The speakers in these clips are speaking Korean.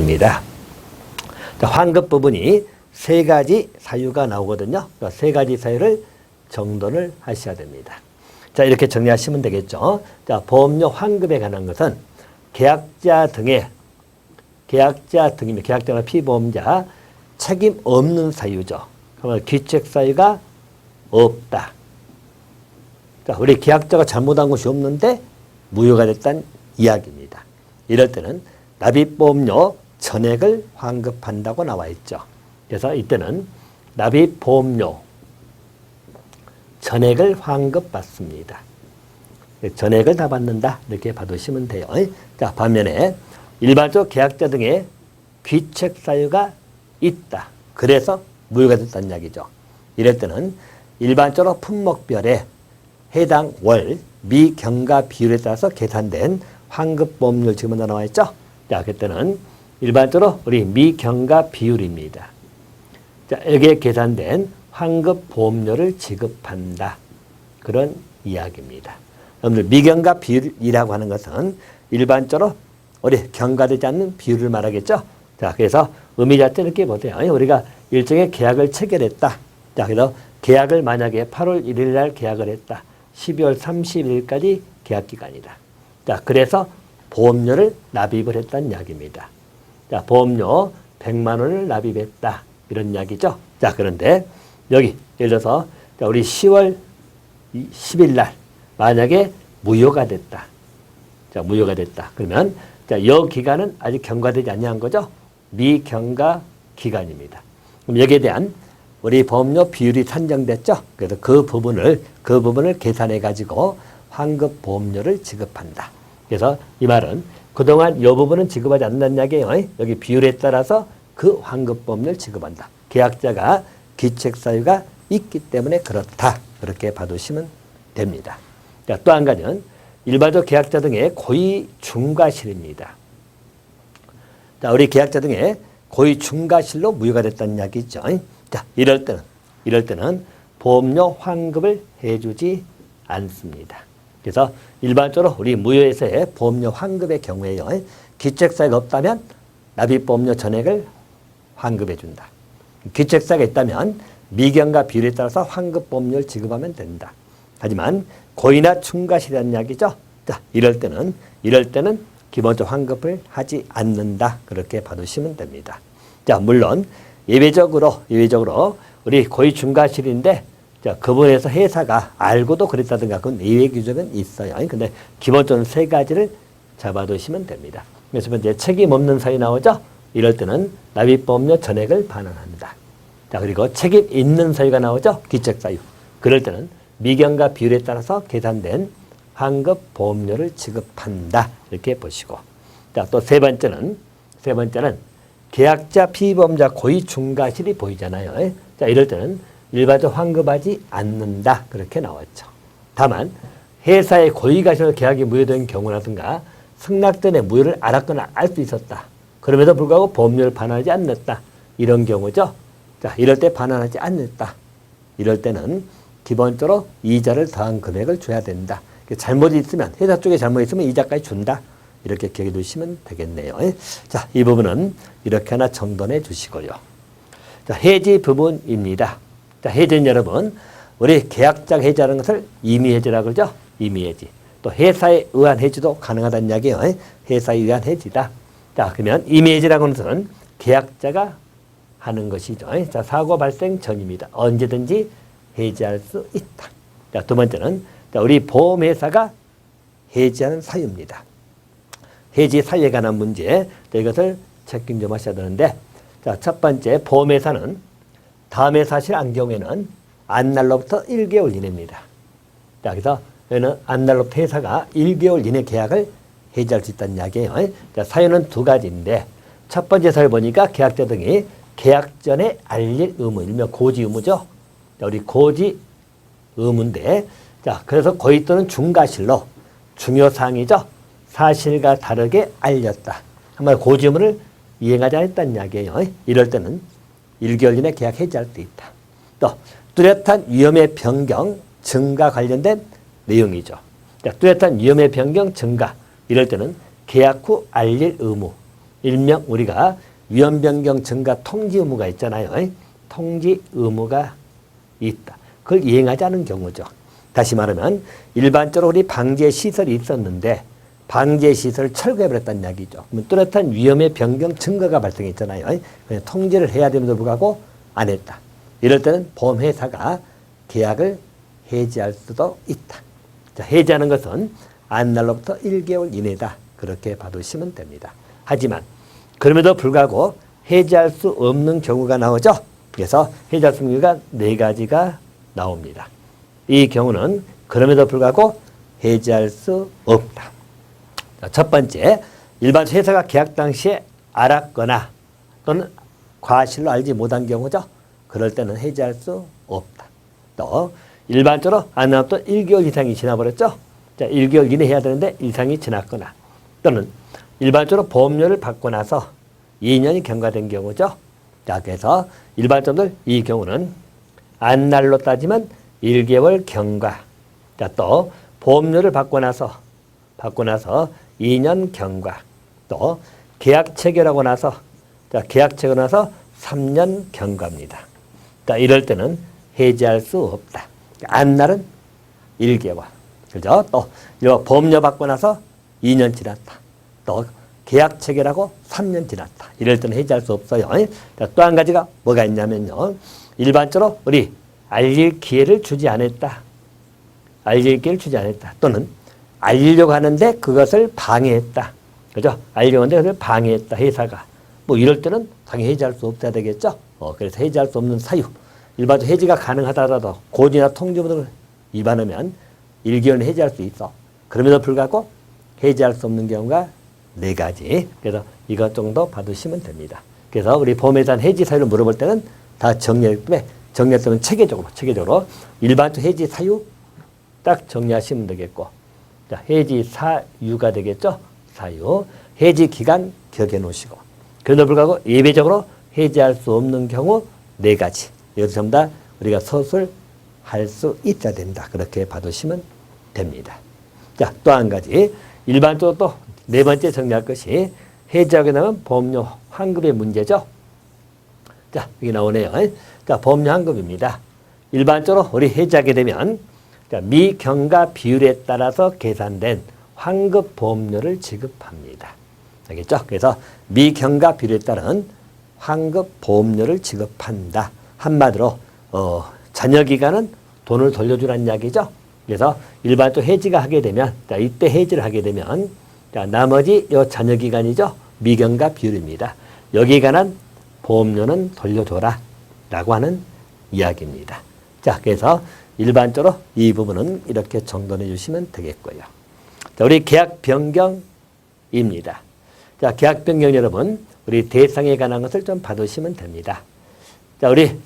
되겠습니다. 자, 환급 부분이 세 가지 사유가 나오거든요. 세 가지 사유를 정돈을 하셔야 됩니다. 자, 이렇게 정리하시면 되겠죠. 자, 보험료 환급에 관한 것은 계약자 등의 계약자나 피보험자 책임 없는 사유죠. 그러면 귀책 사유가 없다. 자, 우리 계약자가 잘못한 것이 없는데 무효가 됐다는 이야기입니다. 이럴 때는 납입보험료 전액을 환급한다고 나와 있죠. 그래서 이때는 납입보험료 전액을 환급받습니다. 전액을 다 받는다 이렇게 봐두시면 돼요. 자, 반면에 일반적 계약자 등의 귀책 사유가 있다. 그래서 무효가 됐다는 이야기죠. 이럴 때는 일반적으로 품목별에 해당 월 미경과 비율에 따라서 계산된 환급보험료를 지금 나와 있죠. 자, 그때는 일반적으로 우리 미경과 비율입니다. 자, 여기에 계산된 환급보험료를 지급한다. 그런 이야기입니다. 여러분들 미경과 비율이라고 하는 것은 일반적으로 우리 경과되지 않는 비율을 말하겠죠. 자, 그래서 의미 자체 이렇게 보세요. 우리가 일종의 계약을 체결했다. 자, 그래서 계약을 만약에 8월 1일 날 계약을 했다. 12월 30일까지 계약 기간이다. 자, 그래서 보험료를 납입을 했다는 이야기입니다. 자, 보험료 100만 원을 납입했다. 이런 이야기죠. 자, 그런데 여기 예를 들어서 자, 우리 10월 10일 날 만약에 무효가 됐다. 자, 무효가 됐다. 그러면 자, 이 기간은 아직 경과되지 아니한 거죠. 미경과 기간입니다. 그럼 여기에 대한 우리 보험료 비율이 산정됐죠. 그래서 그 부분을 계산해 가지고 환급 보험료를 지급한다. 그래서 이 말은 그동안 이 부분은 지급하지 않는다는 이야기예요. 여기 비율에 따라서 그 환급 보험료를 지급한다. 계약자가 귀책 사유가 있기 때문에 그렇다. 그렇게 봐두시면 됩니다. 자, 또 한 가지는 일반적 계약자 등의 고의 중과실입니다. 자, 우리 계약자 등의 고의 중과실로 무효가 됐다는 이야기죠. 자, 이럴 때는 보험료 환급을 해주지 않습니다. 그래서 일반적으로 우리 무효에서의 보험료 환급의 경우에요. 귀책사유가 없다면 납입보험료 전액을 환급해 준다. 귀책사유가 있다면 미경과 비율에 따라서 환급보험료를 지급하면 된다. 하지만 고의나 중과실이라는 이야기죠. 자, 이럴 때는 기본적 환급을 하지 않는다. 그렇게 봐두시면 됩니다. 자, 물론 예외적으로 우리 고의 중과실인데 자, 그 부분에서 회사가 알고도 그랬다든가 그건 예외 규정은 있어요. 근데 기본적으로 세 가지를 잡아두시면 됩니다. 그래서 이제 책임 없는 사유 나오죠. 이럴 때는 납입보험료 전액을 반환한다. 자, 그리고 책임 있는 사유가 나오죠. 귀책 사유. 그럴 때는 미경과 비율에 따라서 계산된 환급 보험료를 지급한다. 이렇게 보시고. 자, 또 세 번째는 계약자 피보험자 고의 중과실이 보이잖아요. 자, 이럴 때는 일반적으로 환급하지 않는다. 그렇게 나왔죠. 다만 회사의 고의과실로 계약이 무효된 경우라든가 승낙 전에 무효를 알았거나 알 수 있었다. 그럼에도 불구하고 보험료를 반환하지 않았다. 이런 경우죠. 자, 이럴 때 반환하지 않았다. 이럴 때는 기본적으로 이자를 더한 금액을 줘야 된다. 잘못이 있으면 회사 쪽에 잘못이 있으면 이자까지 준다. 이렇게 기억해 두시면 되겠네요. 자, 이 부분은 이렇게 하나 정돈해 두시고요. 자, 해지 부분입니다. 자, 해지는 여러분 우리 계약자 해지하는 것을 임의해지라고 그러죠. 임의해지. 또 회사에 의한 해지도 가능하다는 이야기예요. 회사에 의한 해지다. 자, 그러면 임의해지라고 하는 것은 계약자가 하는 것이죠. 자, 사고 발생 전입니다. 언제든지 해지할 수 있다. 자, 두 번째는 자, 우리 보험회사가 해지하는 사유입니다. 해지 사유에 관한 문제, 이것을 체킹 좀 하셔야 되는데, 자, 첫 번째 보험회사는 다음의 사실 안 경우에는 안날로부터 1개월 이내입니다. 자, 그래서 여기는 안날로부터 회사가 1개월 이내 계약을 해지할 수 있다는 이야기예요. 자, 사유는 두 가지인데, 첫 번째 사유 보니까 계약자 등이 계약 전에 알릴 의무, 일명 고지 의무죠. 자, 우리 고지 의무인데, 자, 그래서 고의 또는 중과실로 중요사항이죠. 사실과 다르게 알렸다. 한마디로 고지 의무를 이행하지 않았다는 이야기예요. 이럴 때는 1개월 이내 계약 해지할 수 있다. 또 뚜렷한 위험의 변경, 증가 관련된 내용이죠. 자, 뚜렷한 위험의 변경, 증가. 이럴 때는 계약 후 알릴 의무. 일명 우리가 위험 변경 증가 통지 의무가 있잖아요. 통지 의무가 있다. 그걸 이행하지 않은 경우죠. 다시 말하면 일반적으로 우리 방제 시설이 있었는데 방제 시설을 철거해버렸다는 이야기죠. 그러면 뚜렷한 위험의 변경 증거가 발생했잖아요. 그냥 통지를 해야 됨에도 불구하고 안 했다. 이럴 때는 보험회사가 계약을 해지할 수도 있다. 자, 해지하는 것은 안날로부터 1개월 이내다. 그렇게 봐두시면 됩니다. 하지만 그럼에도 불구하고 해지할 수 없는 경우가 나오죠. 그래서 해지할 수 없는 경우가 4가지가 나옵니다. 이 경우는 그럼에도 불구하고 해지할 수 없다. 자, 첫 번째, 일반 회사가 계약 당시에 알았거나 또는 과실로 알지 못한 경우죠. 그럴 때는 해지할 수 없다. 또 일반적으로 안날로부터 1개월 이상이 지나버렸죠. 자, 1개월 이내 해야 되는데 이상이 지났거나 또는 일반적으로 보험료를 받고 나서 2년이 경과된 경우죠. 자, 그래서 일반적으로 이 경우는 안날로 따지면 1개월 경과. 자, 또 보험료를 받고 나서 2년 경과. 또 계약 체결하고 나서 계약 체결하고 나서 3년 경과입니다. 자, 이럴 때는 해지할 수 없다. 안날은 1개월. 그죠? 또 보험료 받고 나서 2년 지났다. 또 계약 체결하고 3년 지났다. 이럴 때는 해지할 수 없어요. 또 한 가지가 뭐가 있냐면요. 일반적으로 우리 알릴 기회를 주지 않았다. 알릴 기회를 주지 않았다. 또는 알리려고 하는데 그것을 방해했다. 그죠? 알리려고 하는데 그것을 방해했다. 회사가. 뭐 이럴 때는 당연히 해지할 수 없어야 되겠죠. 그래서 해지할 수 없는 사유. 일반적으로 해지가 가능하더라도 고지나 통지부 등을 위반하면 1개월은 해지할 수 있어. 그럼에도 불구하고 해지할 수 없는 경우가 4가지. 그래서 이것 정도 봐두시면 됩니다. 그래서 우리 보험회사 해지 사유를 물어볼 때는 다 정리했으면 체계적으로 일반적 해지 사유 딱 정리하시면 되겠고, 자, 해지 사유가 되겠죠. 사유. 해지 기간 기억해 놓으시고, 그럼에도 불구하고 예외적으로 해지할 수 없는 경우 4가지. 이것을 전부 다 우리가 서술할 수 있어야 된다. 그렇게 봐두시면 됩니다. 자, 또 한 가지. 일반적으로 또 4번째 정리할 것이 해지하게 되면 보험료 환급의 문제죠. 자, 여기 나오네요. 자, 보험료 환급입니다. 일반적으로 우리 해지하게 되면 미경과 비율에 따라서 계산된 환급 보험료를 지급합니다. 알겠죠? 그래서 미경과 비율에 따른 환급 보험료를 지급한다. 한마디로 잔여 기간은 돈을 돌려주라는 이야기죠. 그래서 일반적으로 해지가 하게 되면, 자, 이때 해지를 하게 되면, 자, 나머지 요 잔여 기간이죠. 미경과 비율입니다. 여기에 관한 보험료는 돌려줘라 라고 하는 이야기입니다. 자, 그래서 일반적으로 이 부분은 이렇게 정돈해 주시면 되겠고요. 자, 우리 계약 변경입니다. 자, 계약 변경 여러분, 우리 대상에 관한 것을 좀 봐두시면 됩니다. 자, 우리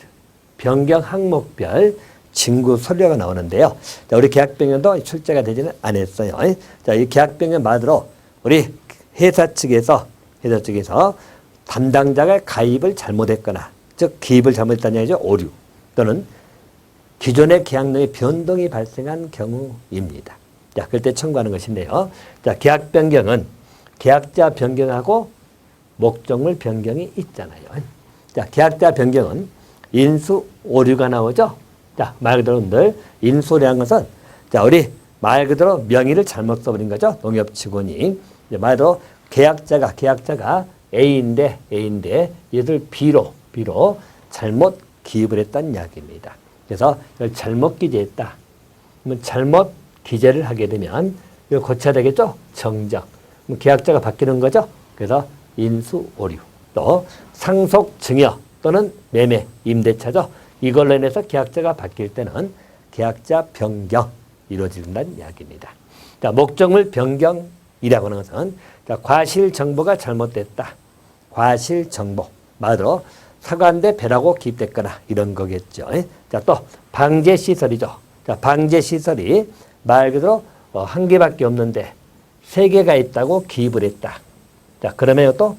변경 항목별 징구 서류가 나오는데요. 자, 우리 계약 변경도 출제가 되지는 않았어요. 자, 이 계약 변경 말대로 우리 회사 측에서 담당자가 가입을 잘못했거나, 즉 기입을 잘못했다는 얘기죠. 오류 또는 기존의 계약내의 변동이 발생한 경우입니다. 자, 그럴 때 청구하는 것인데요. 자, 계약 변경은 계약자 변경하고 목적물 변경이 있잖아요. 자, 계약자 변경은 인수 오류가 나오죠. 자, 말 그대로 늘 인수오류라는 것은, 자, 우리 말 그대로 명의를 잘못 써버린 거죠. 농협 직원이. 말 그대로 계약자가 A인데 얘들 B로 잘못 기입을 했다는 이야기입니다. 그래서 이걸 잘못 기재했다. 그러면 잘못 기재를 하게 되면 이걸 고쳐야 되겠죠? 정정. 그럼 계약자가 바뀌는 거죠? 그래서 인수 오류. 또 상속 증여 또는 매매, 임대차죠. 이걸로 인해서 계약자가 바뀔 때는 계약자 변경 이루어진다는 이야기입니다. 자, 목적물 변경이라고 하는 것은, 자, 과실 정보가 잘못됐다. 과실 정보. 말로 사과한데 배라고 기입됐거나 이런 거겠죠. 자, 또 방제 시설이죠. 자, 방제 시설이 말 그대로 한 개밖에 없는데 3개가 있다고 기입을 했다. 자, 그러면 또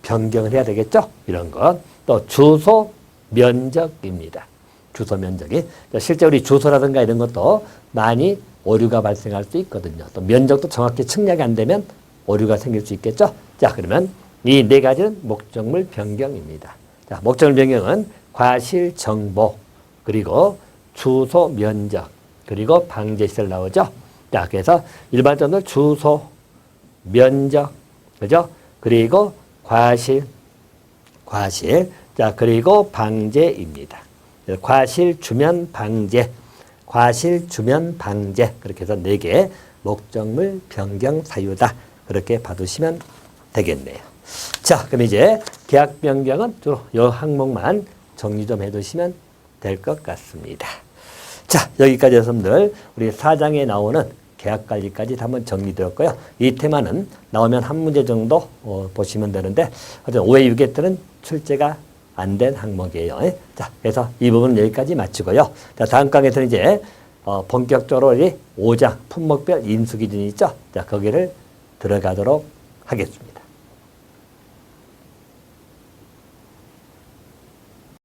변경을 해야 되겠죠. 이런 것. 또 주소 면적입니다. 주소 면적이. 자, 실제 우리 주소라든가 이런 것도 많이 오류가 발생할 수 있거든요. 또 면적도 정확히 측량이 안 되면 오류가 생길 수 있겠죠. 자, 그러면 이 네 가지는 목적물 변경입니다. 자, 목적물 변경은 과실 정보, 그리고 주소 면적, 그리고 방제시설 나오죠. 자, 그래서 일반적으로 주소, 면적, 그죠? 그리고 과실, 자, 그리고 방제입니다. 과실 주면 방제, 과실 주면 방제, 그렇게 해서 4개 목적물 변경 사유다. 그렇게 봐두시면 되겠네요. 자, 그럼 이제 계약 변경은 주로 이 항목만 정리 좀 해두시면 될 것 같습니다. 자, 여기까지 여러분들 우리 4장에 나오는 계약 관리까지 한번 정리되었고요. 이 테마는 나오면 한 문제 정도 보시면 되는데, 하여튼 5회 6회 출제가 안 된 항목이에요. 자, 그래서 이 부분은 여기까지 마치고요. 자, 다음 강의에서는 이제 본격적으로 5장 품목별 인수 기준이 있죠. 자, 거기를 들어가도록 하겠습니다.